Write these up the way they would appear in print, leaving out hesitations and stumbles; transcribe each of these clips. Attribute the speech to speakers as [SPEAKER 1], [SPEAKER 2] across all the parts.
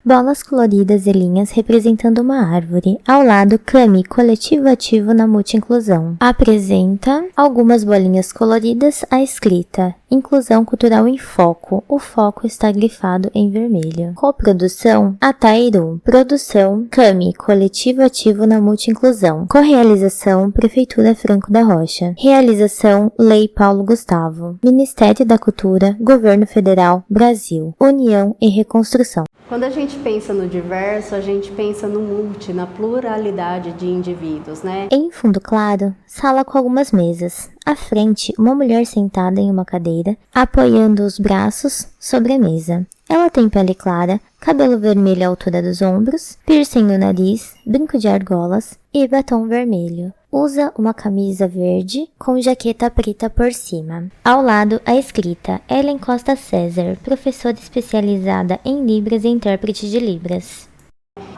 [SPEAKER 1] Bolas coloridas e linhas representando uma árvore. Ao lado, CAMI, Coletivo Ativo na Multi-Inclusão. Apresenta algumas bolinhas coloridas, a escrita Inclusão Cultural em Foco. O foco está grifado em vermelho. Coprodução, Atairu. Produção, CAMI, Coletivo Ativo na Multi-Inclusão. Correalização, Prefeitura Franco da Rocha. Realização, Lei Paulo Gustavo. Ministério da Cultura, Governo Federal, Brasil. União e Reconstrução.
[SPEAKER 2] Quando a gente pensa no diverso, a gente pensa no multi, na pluralidade de indivíduos, né?
[SPEAKER 1] Em fundo claro, sala com algumas mesas. À frente, uma mulher sentada em uma cadeira, apoiando os braços sobre a mesa. Ela tem pele clara, cabelo vermelho à altura dos ombros, piercing no nariz, brinco de argolas e batom vermelho. Usa uma camisa verde com jaqueta preta por cima. Ao lado, a escrita Ellen Costa César, professora especializada em Libras e intérprete de Libras.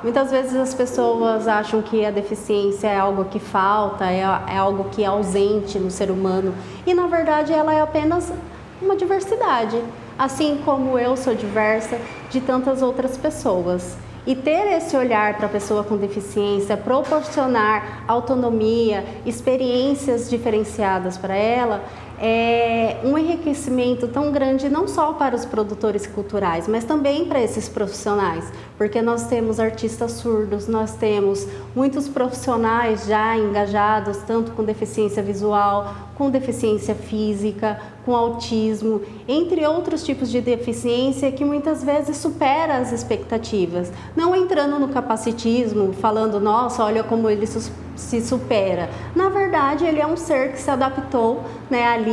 [SPEAKER 2] Muitas vezes as pessoas acham que a deficiência é algo que falta, é algo que é ausente no ser humano. E na verdade ela é apenas uma diversidade. Assim como eu sou diversa de tantas outras pessoas. E ter esse olhar para a pessoa com deficiência, proporcionar autonomia, experiências diferenciadas para ela, é um enriquecimento tão grande não só para os produtores culturais, mas também para esses profissionais, porque nós temos artistas surdos, nós temos muitos profissionais já engajados, tanto com deficiência visual, com deficiência física, com autismo, entre outros tipos de deficiência que muitas vezes supera as expectativas. Não entrando no capacitismo, falando, nossa, olha como ele se supera. Na verdade, ele é um ser que se adaptou, né, ali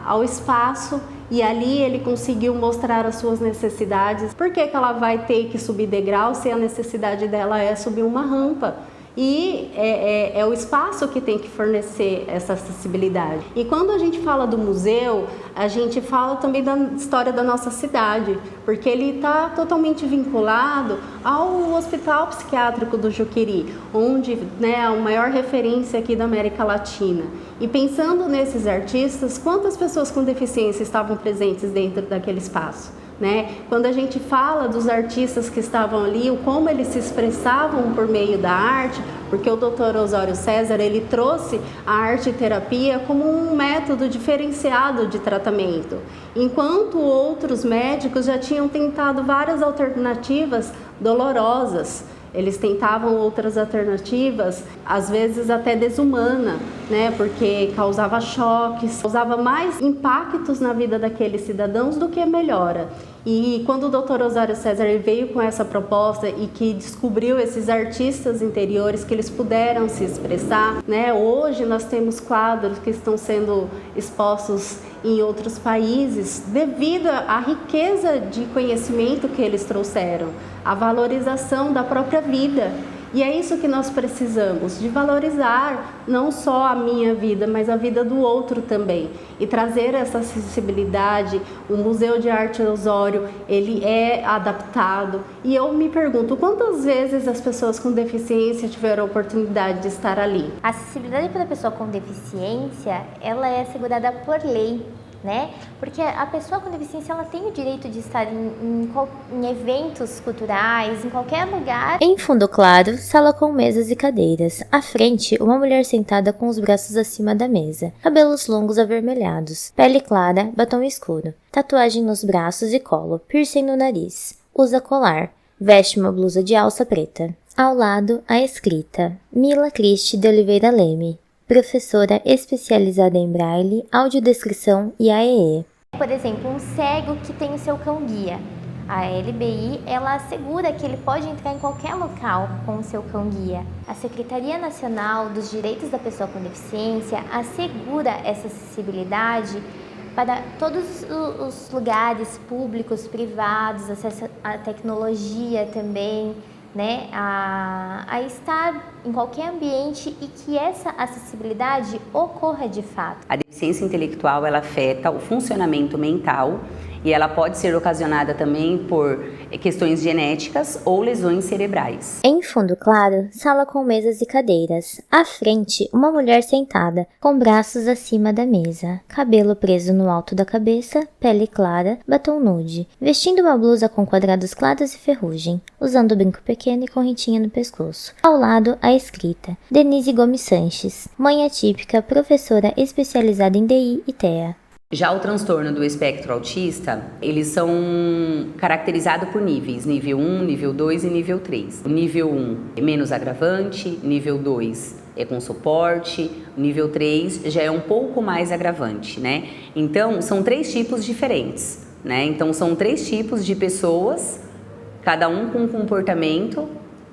[SPEAKER 2] ao espaço e ali ele conseguiu mostrar as suas necessidades. Por que ela vai ter que subir degrau se a necessidade dela é subir uma rampa? E é o espaço que tem que fornecer essa acessibilidade. E quando a gente fala do museu, a gente fala também da história da nossa cidade, porque ele está totalmente vinculado ao Hospital Psiquiátrico do Juqueri, onde, né, é a maior referência aqui da América Latina. E pensando nesses artistas, quantas pessoas com deficiência estavam presentes dentro daquele espaço? Né? Quando a gente fala dos artistas que estavam ali, o como eles se expressavam por meio da arte, porque o Dr. Osório César, ele trouxe a arte-terapia como um método diferenciado de tratamento, enquanto outros médicos já tinham tentado várias alternativas dolorosas. Eles tentavam outras alternativas, às vezes até desumana, né? Porque causava choques, causava mais impactos na vida daqueles cidadãos do que melhora. E quando o Dr. Osório César veio com essa proposta e que descobriu esses artistas interiores que eles puderam se expressar, né? Hoje nós temos quadros que estão sendo expostos em outros países devido à riqueza de conhecimento que eles trouxeram, a valorização da própria vida. E é isso que nós precisamos, de valorizar não só a minha vida, mas a vida do outro também. E trazer essa acessibilidade. O Museu de Arte Osório, ele é adaptado. E eu me pergunto, quantas vezes as pessoas com deficiência tiveram a oportunidade de estar ali?
[SPEAKER 1] A acessibilidade para a pessoa com deficiência, ela é assegurada por lei, né? Porque a pessoa com deficiência, ela tem o direito de estar em eventos culturais, em qualquer lugar. Em fundo claro, sala com mesas e cadeiras. À frente, uma mulher sentada com os braços acima da mesa. Cabelos longos avermelhados. Pele clara, batom escuro. Tatuagem nos braços e colo. Piercing no nariz. Usa colar. Veste uma blusa de alça preta. Ao lado, a escrita Mila Cristi de Oliveira Leme, professora especializada em braille, audiodescrição e AEE. Por exemplo, um cego que tem o seu cão-guia. A LBI, ela assegura que ele pode entrar em qualquer local com o seu cão-guia. A Secretaria Nacional dos Direitos da Pessoa com Deficiência assegura essa acessibilidade para todos os lugares públicos, privados, acesso à tecnologia também, né, a estar em qualquer ambiente e que essa acessibilidade ocorra de fato.
[SPEAKER 3] A deficiência intelectual, ela afeta o funcionamento mental e ela pode ser ocasionada também por questões genéticas ou lesões cerebrais.
[SPEAKER 1] Em fundo claro, sala com mesas e cadeiras. À frente, uma mulher sentada, com braços acima da mesa, cabelo preso no alto da cabeça, pele clara, batom nude, vestindo uma blusa com quadrados claros e ferrugem, usando brinco pequeno e correntinha no pescoço. Ao lado, a escrita: Denise Gomes Sanches, mãe atípica, professora especializada em DI e TEA.
[SPEAKER 3] Já o transtorno do espectro autista, eles são caracterizados por níveis, nível 1, nível 2 e nível 3. O nível 1 é menos agravante, nível 2 é com suporte, nível 3 já é um pouco mais agravante, né? Então, são 3 tipos diferentes, né? Então, são 3 tipos de pessoas, cada um com um comportamento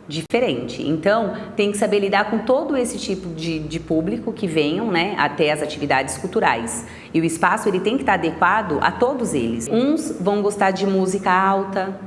[SPEAKER 3] diferente. Então, tem que saber lidar com todo esse tipo de público que venham, né, até as atividades culturais. E o espaço, ele tem que estar adequado a todos eles. Uns vão gostar de música alta,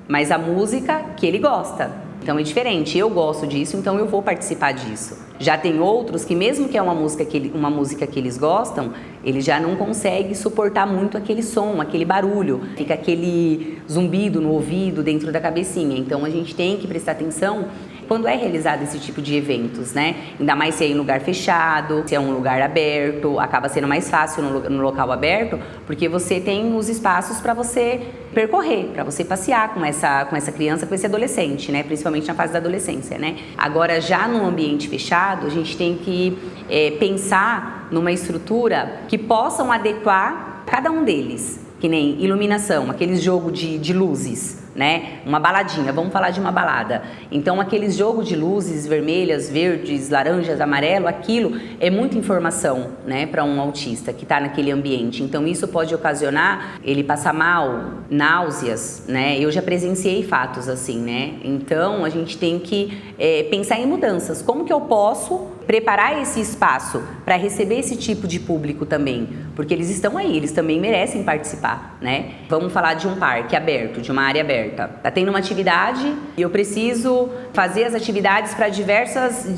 [SPEAKER 3] mas a música que ele gosta. Então é diferente, eu gosto disso, então eu vou participar disso. Já tem outros que mesmo que é uma música que eles gostam, ele já não consegue suportar muito aquele som, aquele barulho. Fica aquele zumbido no ouvido, dentro da cabecinha. Então a gente tem que prestar atenção quando é realizado esse tipo de eventos, né? Ainda mais se é em lugar fechado, se é um lugar aberto, acaba sendo mais fácil no local aberto, porque você tem os espaços para você percorrer, para você passear com essa criança, com esse adolescente, né? Principalmente na fase da adolescência, né? Agora, já no ambiente fechado, a gente tem que pensar numa estrutura que possam adequar cada um deles, que nem iluminação, aqueles jogo de luzes, né? Uma baladinha, vamos falar de uma balada. Então, aqueles jogos de luzes vermelhas, verdes, laranjas, amarelo, aquilo é muita informação, né, para um autista que está naquele ambiente. Então, isso pode ocasionar ele passar mal, náuseas, né? Eu já presenciei fatos assim, né? Então, a gente tem que pensar em mudanças. Como que eu posso preparar esse espaço para receber esse tipo de público também? Porque eles estão aí, eles também merecem participar, né? Vamos falar de um parque aberto, de uma área aberta. Tá tendo uma atividade e eu preciso fazer as atividades para diversas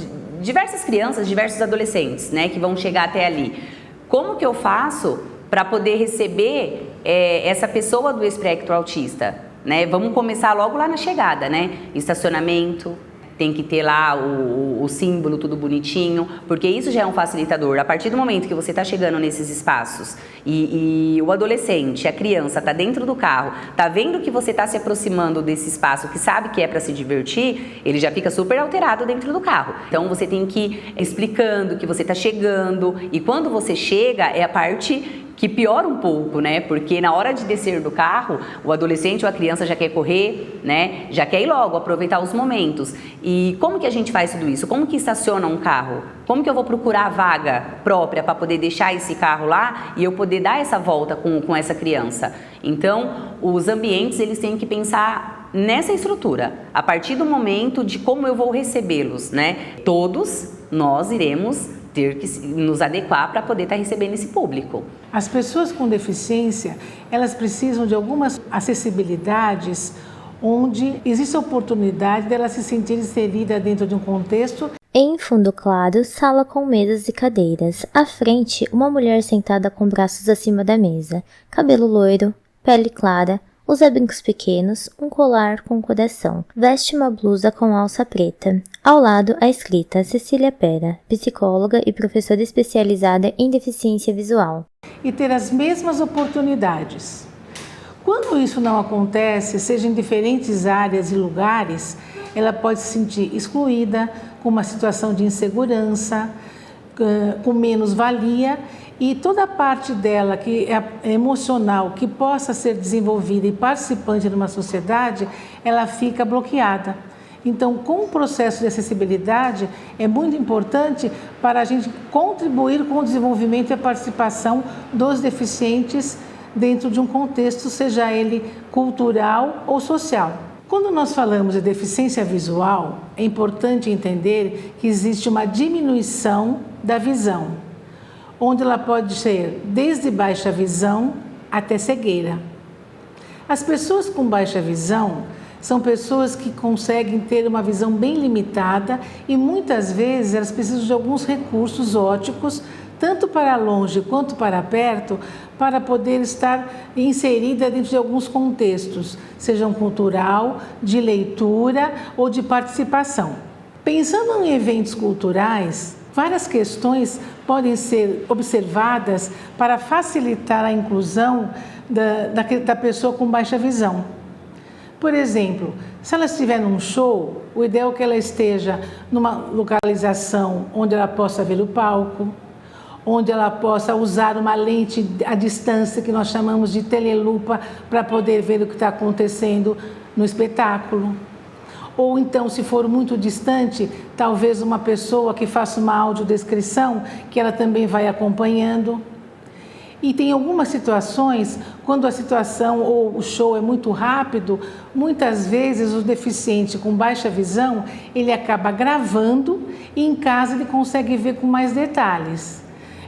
[SPEAKER 3] crianças, diversos adolescentes, né, que vão chegar até ali. Como que eu faço para poder receber essa pessoa do espectro autista, né? Vamos começar logo lá na chegada, né? Estacionamento. Tem que ter lá o símbolo tudo bonitinho, porque isso já é um facilitador. A partir do momento que você está chegando nesses espaços e o adolescente, a criança está dentro do carro, está vendo que você está se aproximando desse espaço, que sabe que é para se divertir, ele já fica super alterado dentro do carro. Então você tem que ir explicando que você está chegando, e quando você chega é a parte que piora um pouco, né? Porque na hora de descer do carro, o adolescente ou a criança já quer correr, né? Já quer ir logo, aproveitar os momentos. E como que a gente faz tudo isso? Como que estaciona um carro? Como que eu vou procurar a vaga própria para poder deixar esse carro lá e eu poder dar essa volta com essa criança? Então, os ambientes, eles têm que pensar nessa estrutura, a partir do momento de como eu vou recebê-los, né? Todos nós iremos ter que nos adequar para poder estar recebendo esse público.
[SPEAKER 4] As pessoas com deficiência, elas precisam de algumas acessibilidades onde existe a oportunidade delas se sentirem inseridas dentro de um contexto.
[SPEAKER 1] Em fundo claro, sala com mesas e cadeiras. À frente, uma mulher sentada com braços acima da mesa, cabelo loiro, pele clara, usa brincos pequenos, um colar com coração. Veste uma blusa com alça preta. Ao lado, a escrita Cecília Pera, psicóloga e professora especializada em deficiência visual.
[SPEAKER 4] E ter as mesmas oportunidades. Quando isso não acontece, seja em diferentes áreas e lugares, ela pode se sentir excluída, com uma situação de insegurança, com menos valia, e toda a parte dela que é emocional, que possa ser desenvolvida e participante de uma sociedade, ela fica bloqueada. Então, com o processo de acessibilidade, é muito importante para a gente contribuir com o desenvolvimento e a participação dos deficientes dentro de um contexto, seja ele cultural ou social. Quando nós falamos de deficiência visual, é importante entender que existe uma diminuição da visão, onde ela pode ser desde baixa visão até cegueira. As pessoas com baixa visão são pessoas que conseguem ter uma visão bem limitada e muitas vezes elas precisam de alguns recursos ópticos, tanto para longe quanto para perto, para poder estar inserida dentro de alguns contextos, sejam cultural, de leitura ou de participação. Pensando em eventos culturais, várias questões podem ser observadas para facilitar a inclusão da pessoa com baixa visão. Por exemplo, se ela estiver num show, o ideal é que ela esteja numa localização onde ela possa ver o palco, onde ela possa usar uma lente à distância, que nós chamamos de telelupa, para poder ver o que está acontecendo no espetáculo. Ou então, se for muito distante, talvez uma pessoa que faça uma audiodescrição, que ela também vai acompanhando. E tem algumas situações, quando a situação ou o show é muito rápido, muitas vezes o deficiente com baixa visão, ele acaba gravando e em casa ele consegue ver com mais detalhes.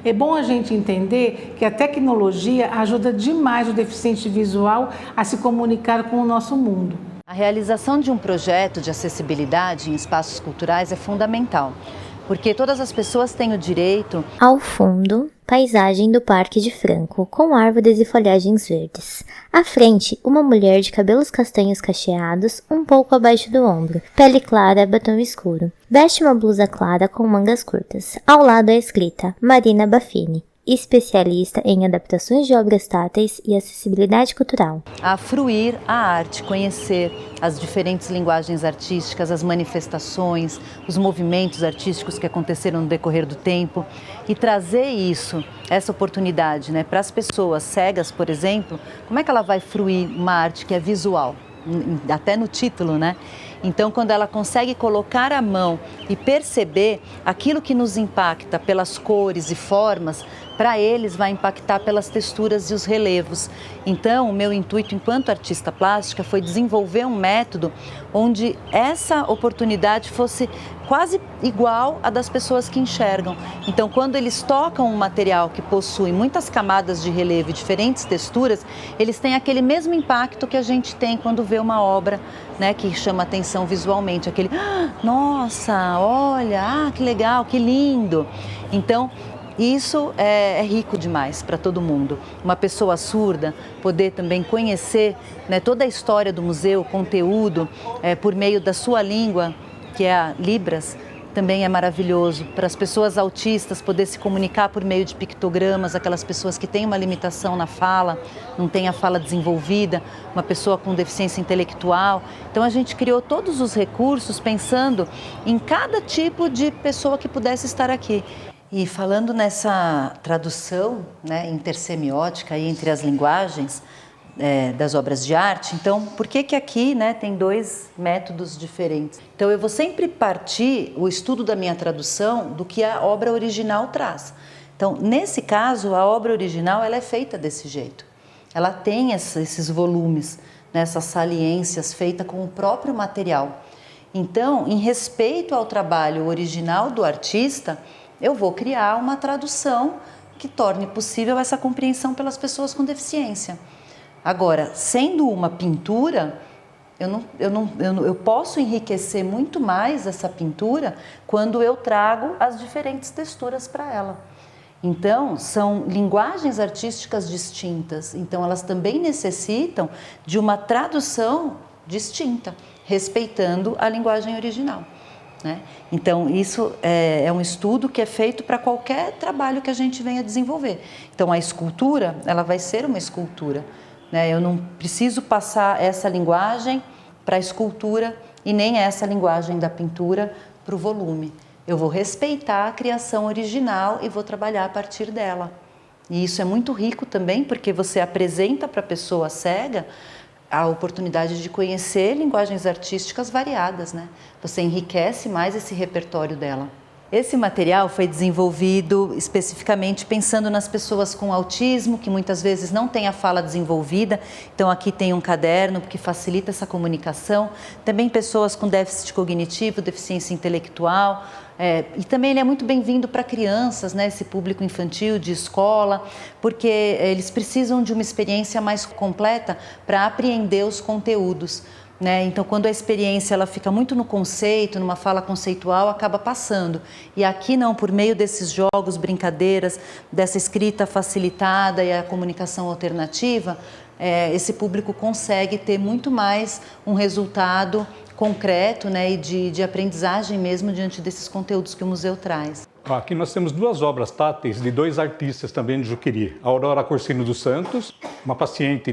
[SPEAKER 4] É bom a gente entender que a tecnologia ajuda demais o deficiente visual a se comunicar com o nosso mundo.
[SPEAKER 5] A realização de um projeto de acessibilidade em espaços culturais é fundamental, porque todas as pessoas têm o direito.
[SPEAKER 1] Ao fundo, paisagem do Parque de Franco, com árvores e folhagens verdes. À frente, uma mulher de cabelos castanhos cacheados, um pouco abaixo do ombro, pele clara, batom escuro. Veste uma blusa clara com mangas curtas. Ao lado é escrita Marina Baffini, especialista em adaptações de obras táteis e acessibilidade cultural.
[SPEAKER 5] A fruir a arte, conhecer as diferentes linguagens artísticas, as manifestações, os movimentos artísticos que aconteceram no decorrer do tempo e trazer isso, essa oportunidade, para as pessoas cegas, por exemplo, como é que ela vai fruir uma arte que é visual? Até no título, Então, quando ela consegue colocar a mão e perceber aquilo que nos impacta pelas cores e formas, para eles vai impactar pelas texturas e os relevos. Então, o meu intuito enquanto artista plástica foi desenvolver um método onde essa oportunidade fosse quase igual à das pessoas que enxergam. Então, quando eles tocam um material que possui muitas camadas de relevo e diferentes texturas, eles têm aquele mesmo impacto que a gente tem quando vê uma obra, que chama atenção visualmente, aquele, nossa, olha, que legal, que lindo. Então, isso é rico demais para todo mundo. Uma pessoa surda poder também conhecer toda a história do museu, o conteúdo, por meio da sua língua, que é a Libras, também é maravilhoso. Para as pessoas autistas poder se comunicar por meio de pictogramas, aquelas pessoas que têm uma limitação na fala, não têm a fala desenvolvida, uma pessoa com deficiência intelectual. Então a gente criou todos os recursos pensando em cada tipo de pessoa que pudesse estar aqui. E falando nessa tradução intersemiótica entre as linguagens das obras de arte, então por que aqui tem dois métodos diferentes? Então eu vou sempre partir o estudo da minha tradução do que a obra original traz. Então nesse caso a obra original ela é feita desse jeito, ela tem esses volumes, essas saliências feitas com o próprio material. Então em respeito ao trabalho original do artista, eu vou criar uma tradução que torne possível essa compreensão pelas pessoas com deficiência. Agora, sendo uma pintura, eu posso enriquecer muito mais essa pintura quando eu trago as diferentes texturas para ela. Então, são linguagens artísticas distintas, então elas também necessitam de uma tradução distinta, respeitando a linguagem original. Então, isso é um estudo que é feito para qualquer trabalho que a gente venha desenvolver. Então, a escultura, ela vai ser uma escultura. Eu não preciso passar essa linguagem para a escultura e nem essa linguagem da pintura para o volume. Eu vou respeitar a criação original e vou trabalhar a partir dela. E isso é muito rico também, porque você apresenta para a pessoa cega a oportunidade de conhecer linguagens artísticas variadas, Você enriquece mais esse repertório dela. Esse material foi desenvolvido especificamente pensando nas pessoas com autismo, que muitas vezes não têm a fala desenvolvida. Então aqui tem um caderno que facilita essa comunicação. Também pessoas com déficit cognitivo, deficiência intelectual. E também ele é muito bem-vindo para crianças, esse público infantil de escola, porque eles precisam de uma experiência mais completa para apreender os conteúdos. né? Então, quando a experiência ela fica muito no conceito, numa fala conceitual, acaba passando. E aqui não, por meio desses jogos, brincadeiras, dessa escrita facilitada e a comunicação alternativa, esse público consegue ter muito mais um resultado concreto, né, e de aprendizagem mesmo diante desses conteúdos que o museu traz.
[SPEAKER 6] Aqui nós temos 2 obras táteis de 2 artistas também de Juqueri. A Aurora Corsino dos Santos, uma paciente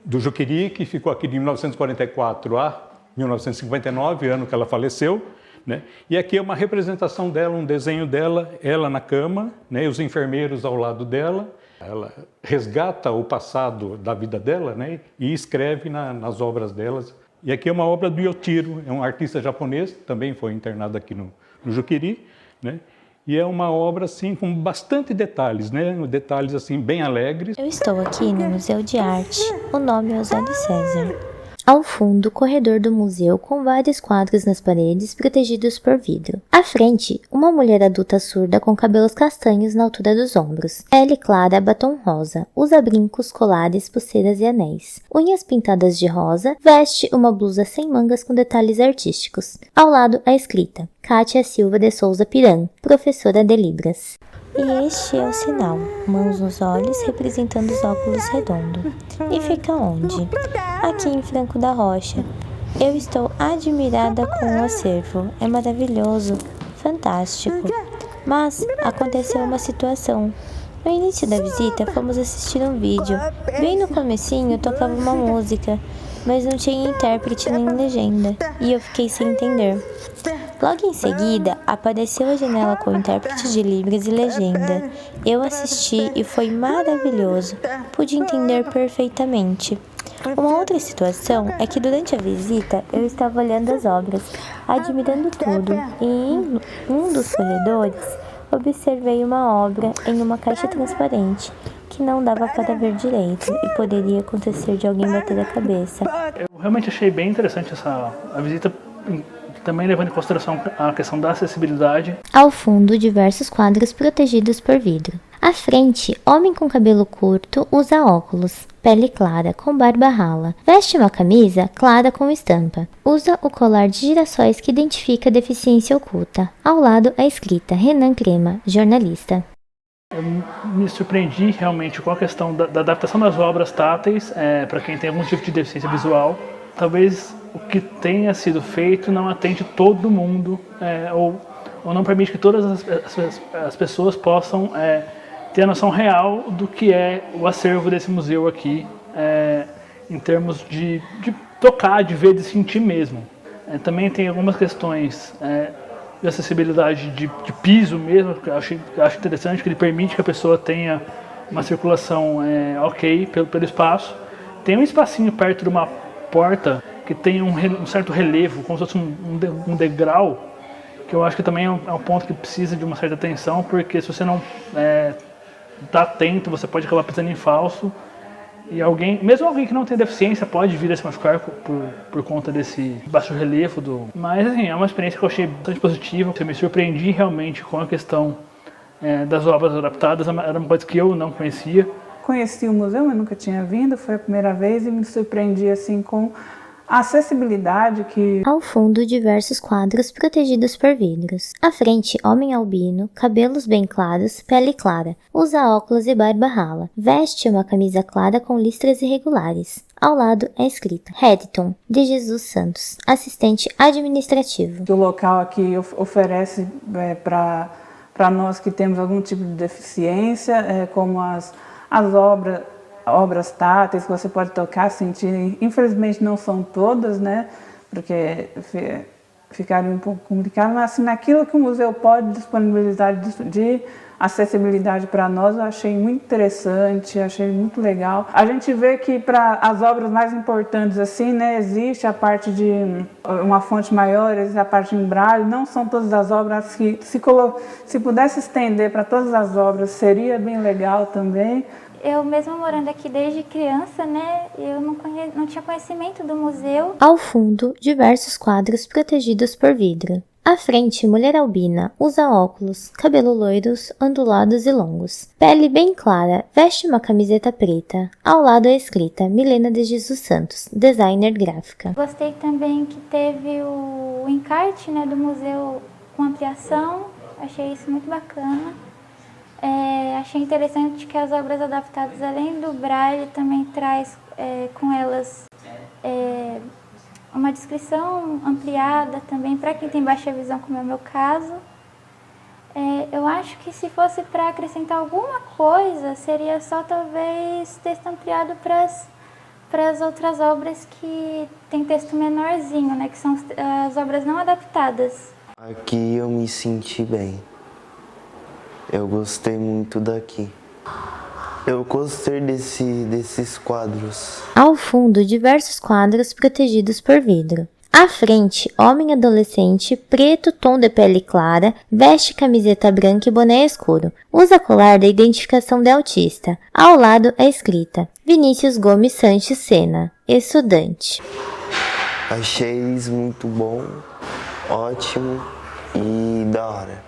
[SPEAKER 6] do Juqueri, que ficou aqui de 1944 a 1959, ano que ela faleceu, né? E aqui é uma representação dela, um desenho dela, ela na cama, né? E os enfermeiros ao lado dela. Ela resgata o passado da vida dela, né? E escreve nas obras delas. E aqui é uma obra do Yotiro, é um artista japonês, também foi internado aqui no Juqueri, né? E é uma obra assim com bastante detalhes, né? Detalhes assim bem alegres.
[SPEAKER 1] Eu estou aqui no Museu de Arte. O nome é Osório César. Ao fundo, o corredor do museu com vários quadros nas paredes protegidos por vidro. À frente, uma mulher adulta surda com cabelos castanhos na altura dos ombros. Pele clara, batom rosa, usa brincos, colares, pulseiras e anéis. Unhas pintadas de rosa, veste uma blusa sem mangas com detalhes artísticos. Ao lado, a escrita: Kátia Silva de Souza Piran, professora de Libras. E este é o sinal, mãos nos olhos representando os óculos redondos. E fica onde? Aqui em Franco da Rocha. Eu estou admirada com o acervo, é maravilhoso, fantástico. Mas aconteceu uma situação. No início da visita fomos assistir um vídeo. Bem no comecinho tocava uma música, mas não tinha intérprete nem legenda, e eu fiquei sem entender. Logo em seguida, apareceu a janela com intérprete de Libras e legenda. Eu assisti e foi maravilhoso. Pude entender perfeitamente. Uma outra situação é que durante a visita eu estava olhando as obras, admirando tudo, e em um dos corredores observei uma obra em uma caixa transparente que não dava para ver direito e poderia acontecer de alguém bater a cabeça.
[SPEAKER 7] Eu realmente achei bem interessante a visita, também levando em consideração a questão da acessibilidade.
[SPEAKER 1] Ao fundo, diversos quadros protegidos por vidro. À frente, homem com cabelo curto usa óculos, pele clara, com barba rala. Veste uma camisa clara com estampa. Usa o colar de girassóis que identifica a deficiência oculta. Ao lado, a escrita: Renan Crema, jornalista.
[SPEAKER 7] Eu me surpreendi realmente com a questão da adaptação das obras táteis para quem tem algum tipo de deficiência visual. Talvez o que tenha sido feito não atende todo mundo ou não permite que todas as pessoas possam ter a noção real do que é o acervo desse museu aqui, em termos de tocar, de ver, de sentir mesmo. Também tem algumas questões de acessibilidade de piso mesmo, que eu acho interessante, que ele permite que a pessoa tenha uma circulação ok pelo espaço. Tem um espacinho perto de uma porta que tem um certo relevo, como se fosse um degrau, que eu acho que também é um ponto que precisa de uma certa atenção, porque se você não está atento, você pode acabar pisando em falso. E mesmo alguém que não tem deficiência pode vir a se machucar por conta desse baixo relevo. Mas assim, é uma experiência que eu achei bastante positiva. Eu me surpreendi realmente com a questão das obras adaptadas, era uma coisa que eu não conhecia.
[SPEAKER 8] Conheci o museu, mas nunca tinha vindo, foi a primeira vez e me surpreendi assim com a acessibilidade que...
[SPEAKER 1] Ao fundo, diversos quadros protegidos por vidros. À frente, homem albino, cabelos bem claros, pele clara, usa óculos e barba rala. Veste uma camisa clara com listras irregulares. Ao lado é escrito: Hediton, de Jesus Santos, assistente administrativo.
[SPEAKER 8] O local aqui oferece para nós que temos algum tipo de deficiência, como as obras táteis que você pode tocar, sentir. Infelizmente não são todas, né? Porque ficaria um pouco complicado, mas assim, naquilo que o museu pode disponibilizar de acessibilidade para nós, eu achei muito interessante, achei muito legal. A gente vê que para as obras mais importantes, assim, né, existe a parte de uma fonte maior, existe a parte em braille, não são todas as obras que, se pudesse estender para todas as obras, seria bem legal também.
[SPEAKER 9] Eu mesmo morando aqui desde criança, né, eu não tinha conhecimento do museu.
[SPEAKER 1] Ao fundo, diversos quadros protegidos por vidro. À frente, mulher albina, usa óculos, cabelo loiros, ondulados e longos. Pele bem clara, veste uma camiseta preta. Ao lado é escrita Milena de Jesus Santos, designer gráfica.
[SPEAKER 9] Gostei também que teve o encarte, né, do museu com ampliação. Achei isso muito bacana. Achei interessante que as obras adaptadas, além do braille, também traz com elas uma descrição ampliada também para quem tem baixa visão, como é o meu caso. Eu acho que se fosse para acrescentar alguma coisa, seria só talvez texto ampliado para as outras obras que tem texto menorzinho, né, que são as obras não adaptadas.
[SPEAKER 10] Aqui eu me senti bem. Eu gostei muito daqui. Eu gostei desses quadros.
[SPEAKER 1] Ao fundo, diversos quadros protegidos por vidro. À frente, homem adolescente, preto, tom de pele clara, veste camiseta branca e boné escuro. Usa colar da identificação de autista. Ao lado é escrita Vinícius Gomes Sanches Sena, estudante.
[SPEAKER 10] Achei isso muito bom, ótimo e da hora.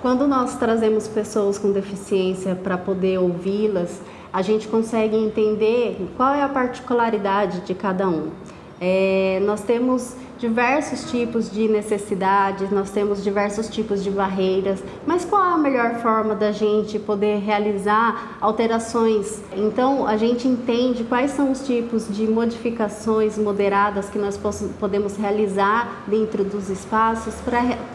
[SPEAKER 2] Quando nós trazemos pessoas com deficiência para poder ouvi-las, a gente consegue entender qual é a particularidade de cada um. Nós temos diversos tipos de necessidades, nós temos diversos tipos de barreiras, mas qual é a melhor forma da gente poder realizar alterações? Então, a gente entende quais são os tipos de modificações moderadas que nós podemos realizar dentro dos espaços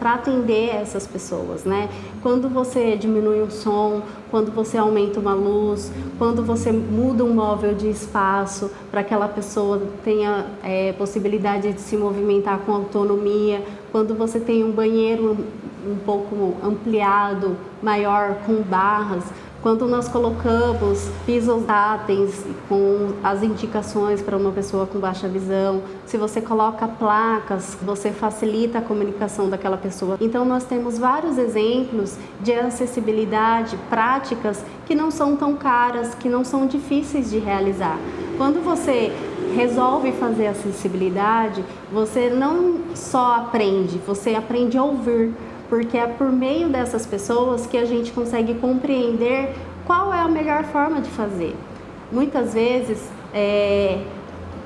[SPEAKER 2] para atender essas pessoas, né? Quando você diminui um som, quando você aumenta uma luz, quando você muda um móvel de espaço para que aquela pessoa tenha possibilidade de se movimentar com autonomia, quando você tem um banheiro um pouco ampliado, maior, com barras, quando nós colocamos pisos táteis com as indicações para uma pessoa com baixa visão, se você coloca placas, você facilita a comunicação daquela pessoa. Então nós temos vários exemplos de acessibilidade, práticas que não são tão caras, que não são difíceis de realizar. Quando você resolve fazer acessibilidade, você não só aprende, você aprende a ouvir. Porque é por meio dessas pessoas que a gente consegue compreender qual é a melhor forma de fazer. Muitas vezes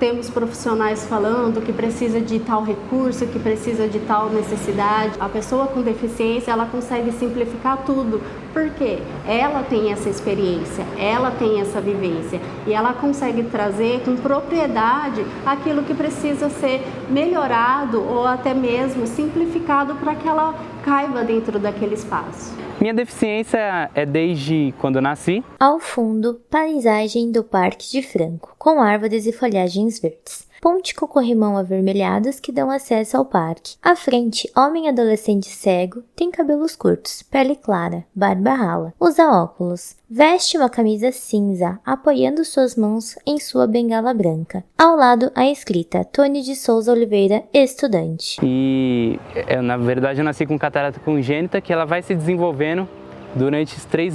[SPEAKER 2] temos profissionais falando que precisa de tal recurso, que precisa de tal necessidade. A pessoa com deficiência, ela consegue simplificar tudo, porque ela tem essa experiência, ela tem essa vivência e ela consegue trazer com propriedade aquilo que precisa ser melhorado ou até mesmo simplificado para que ela caiba dentro daquele espaço.
[SPEAKER 11] Minha deficiência é desde quando eu nasci.
[SPEAKER 1] Ao fundo, paisagem do Parque de Franco, com árvores e folhagens verdes. Ponte com corrimão avermelhados que dão acesso ao parque. À frente, homem adolescente cego, tem cabelos curtos, pele clara, barba rala, usa óculos. Veste uma camisa cinza, apoiando suas mãos em sua bengala branca. Ao lado, a escrita Tony de Souza Oliveira, estudante.
[SPEAKER 11] E, na verdade, eu nasci com catarata congênita, que ela vai se desenvolvendo durante os 3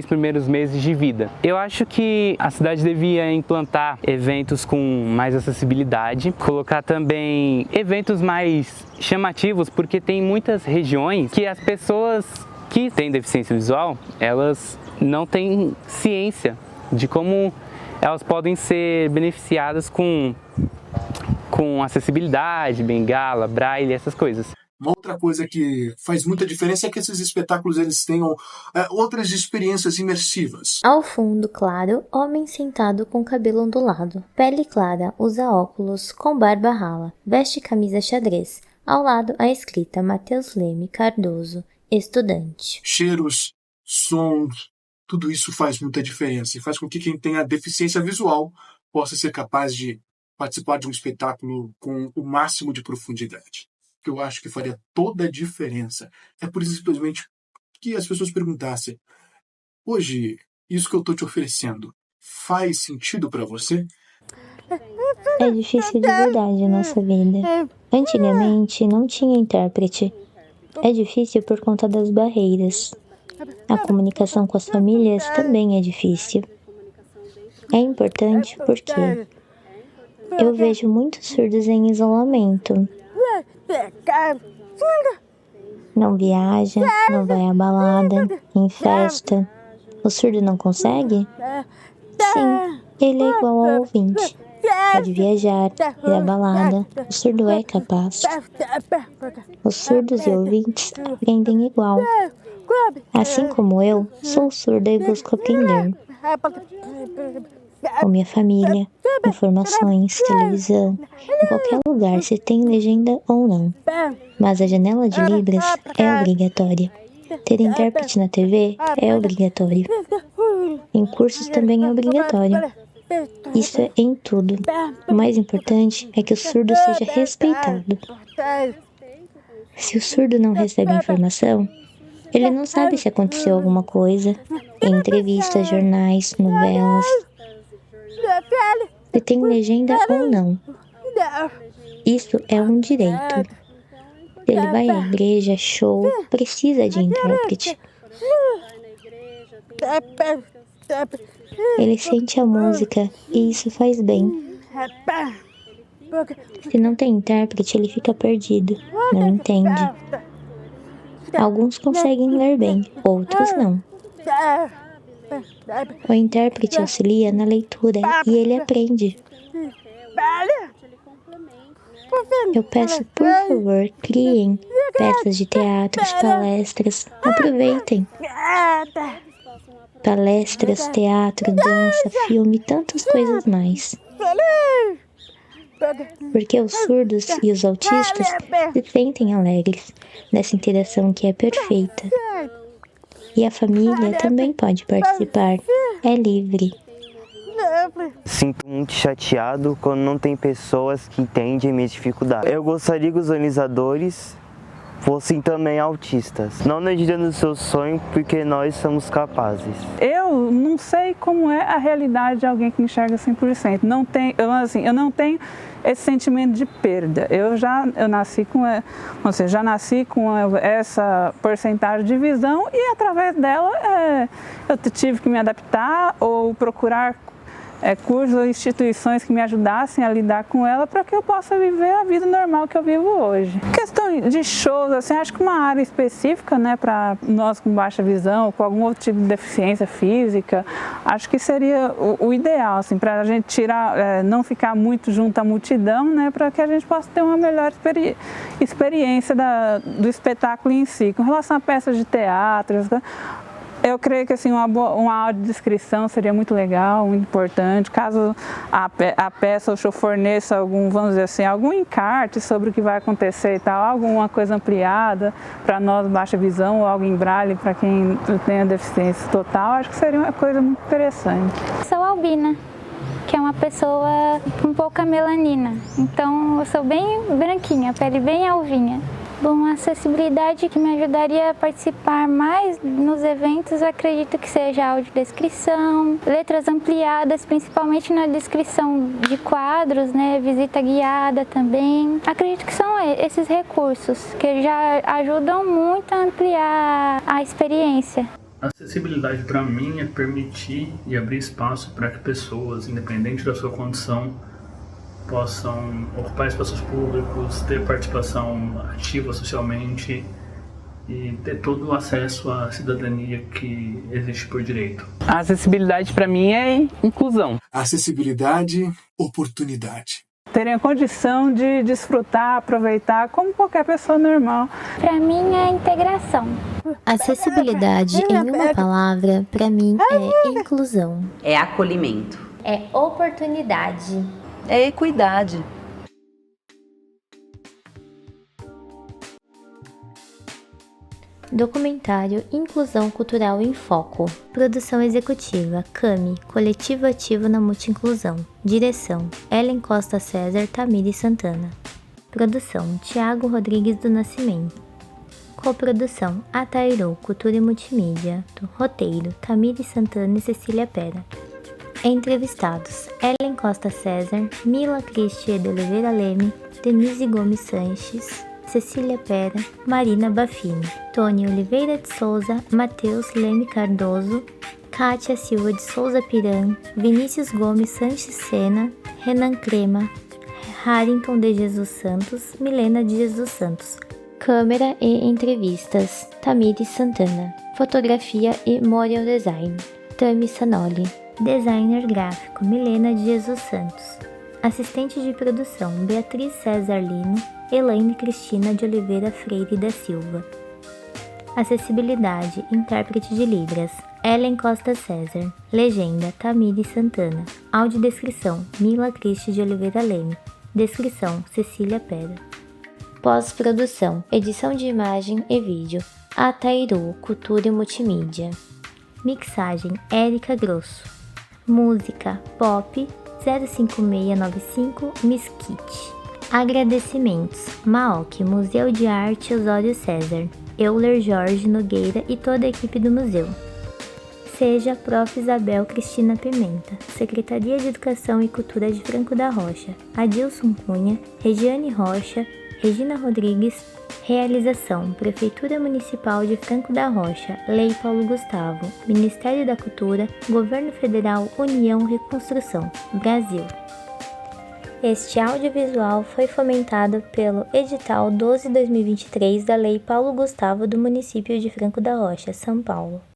[SPEAKER 11] primeiros meses de vida. Eu acho que a cidade devia implantar eventos com mais acessibilidade, colocar também eventos mais chamativos, porque tem muitas regiões que as pessoas que têm deficiência visual, elas não têm ciência de como elas podem ser beneficiadas com acessibilidade, bengala, braille, essas coisas.
[SPEAKER 12] Uma outra coisa que faz muita diferença é que esses espetáculos eles tenham outras experiências imersivas.
[SPEAKER 1] Ao fundo, claro, homem sentado com cabelo ondulado. Pele clara, usa óculos, com barba rala. Veste camisa xadrez. Ao lado, a escrita Matheus Leme Cardoso, estudante.
[SPEAKER 12] Cheiros, sons, tudo isso faz muita diferença. E faz com que quem tenha deficiência visual possa ser capaz de participar de um espetáculo com o máximo de profundidade. Que eu acho que faria toda a diferença. É por isso simplesmente que as pessoas perguntassem: hoje, isso que eu estou te oferecendo faz sentido para você?
[SPEAKER 1] É difícil de verdade a nossa vida. Antigamente não tinha intérprete. É difícil por conta das barreiras. A comunicação com as famílias também é difícil. É importante porque eu vejo muitos surdos em isolamento.
[SPEAKER 13] Não viaja, não vai à balada, em festa. O surdo não consegue? Sim, ele é igual ao ouvinte. Pode viajar, ir à balada. O surdo é capaz. Os surdos e ouvintes aprendem igual. Assim como eu, sou surda e busco aprender. Com minha família, informações, televisão, em qualquer lugar, se tem legenda ou não. Mas a janela de Libras é obrigatória. Ter intérprete na TV é obrigatório. Em cursos também é obrigatório. Isso é em tudo. O mais importante é que o surdo seja respeitado. Se o surdo não recebe informação, ele não sabe se aconteceu alguma coisa em entrevistas, jornais, novelas, se tem legenda ou não. Isso é um direito. Se ele vai à igreja, show, precisa de intérprete. Ele sente a música e isso faz bem. Se não tem intérprete, ele fica perdido, não entende. Alguns conseguem ler bem, outros não. O intérprete auxilia na leitura e ele aprende. Eu peço, por favor, criem peças de teatros, palestras. Aproveitem. Palestras, teatro, dança, filme, tantas coisas mais. Porque os surdos e os autistas se sentem alegres nessa interação que é perfeita. E a família também pode participar. É livre.
[SPEAKER 10] Sinto muito chateado quando não tem pessoas que entendem minhas dificuldades. Eu gostaria que os organizadores fossem também autistas. Não negando o seu sonho, porque nós somos capazes.
[SPEAKER 8] Eu não sei como é a realidade de alguém que me enxerga 100%. Eu não tenho esse sentimento de perda. Eu nasci com essa porcentagem de visão e através dela eu tive que me adaptar ou procurar cursos ou instituições que me ajudassem a lidar com ela para que eu possa viver a vida normal que eu vivo hoje. Questão de shows, assim, acho que uma área específica, né, para nós com baixa visão ou com algum outro tipo de deficiência física, acho que seria o ideal, assim, para a gente tirar, não ficar muito junto à multidão, né, para que a gente possa ter uma melhor experiência do espetáculo em si. Com relação a peças de teatro, eu creio que assim, uma audiodescrição seria muito legal, muito importante. Caso a peça ou o show forneça vamos dizer assim, algum encarte sobre o que vai acontecer e tal, alguma coisa ampliada para nós baixa visão ou algo em braille para quem tem a deficiência total, acho que seria uma coisa muito interessante.
[SPEAKER 9] Sou albina, que é uma pessoa com pouca melanina, então eu sou bem branquinha, pele bem alvinha. Bom, a acessibilidade que me ajudaria a participar mais nos eventos, eu acredito que seja audiodescrição, letras ampliadas, principalmente na descrição de quadros, né, visita guiada também. Acredito que são esses recursos que já ajudam muito a ampliar a experiência.
[SPEAKER 7] A acessibilidade para mim é permitir e abrir espaço para que pessoas, independente da sua condição, possam ocupar espaços públicos, ter participação ativa socialmente e ter todo o acesso à cidadania que existe por direito.
[SPEAKER 11] A acessibilidade para mim é inclusão.
[SPEAKER 12] Acessibilidade, oportunidade.
[SPEAKER 8] Terem a condição de desfrutar, aproveitar como qualquer pessoa normal.
[SPEAKER 9] Para mim é integração.
[SPEAKER 13] Acessibilidade, em uma palavra, para mim é inclusão.
[SPEAKER 3] É acolhimento.
[SPEAKER 1] É oportunidade.
[SPEAKER 5] É equidade.
[SPEAKER 1] Documentário Inclusão Cultural em Foco. Produção executiva CAMI, Coletivo Ativo na Multiinclusão. Direção Ellen Costa César, Tamires Santana. Produção Tiago Rodrigues do Nascimento. Coprodução Atairô Cultura e Multimídia. Roteiro Tamires Santana e Cecília Pera. Entrevistados: Ellen Costa César, Mila Cristi de Oliveira Leme, Denise Gomes Sanches, Cecília Pera, Marina Bafini, Tony Oliveira de Souza, Matheus Leme Cardoso, Kátia Silva de Souza Piran, Vinícius Gomes Sanches Sena, Renan Crema, Harrington de Jesus Santos, Milena de Jesus Santos. Câmera e entrevistas, Tamires Santana. Fotografia e Memorial Design, Tami Sanoli. Designer gráfico, Milena de Jesus Santos. Assistente de produção, Beatriz César Lino, Elaine Cristina de Oliveira Freire da Silva. Acessibilidade, intérprete de Libras, Ellen Costa César. Legenda, Tamires Santana. Audiodescrição, Mila Cristi de Oliveira Leme. Descrição, Cecília Pera. Pós-produção, edição de imagem e vídeo, Atairu Cultura e Multimídia. Mixagem, Érica Grosso. Música, Pop 05695 Mesquite. Agradecimentos, Maok, Museu de Arte Osório César, Euler Jorge Nogueira e toda a equipe do museu. Seja Prof. Isabel Cristina Pimenta, Secretaria de Educação e Cultura de Franco da Rocha, Adilson Cunha, Regiane Rocha, Regina Rodrigues. Realização, Prefeitura Municipal de Franco da Rocha, Lei Paulo Gustavo, Ministério da Cultura, Governo Federal, União Reconstrução, Brasil. Este audiovisual foi fomentado pelo Edital 12/2023 da Lei Paulo Gustavo do município de Franco da Rocha, São Paulo.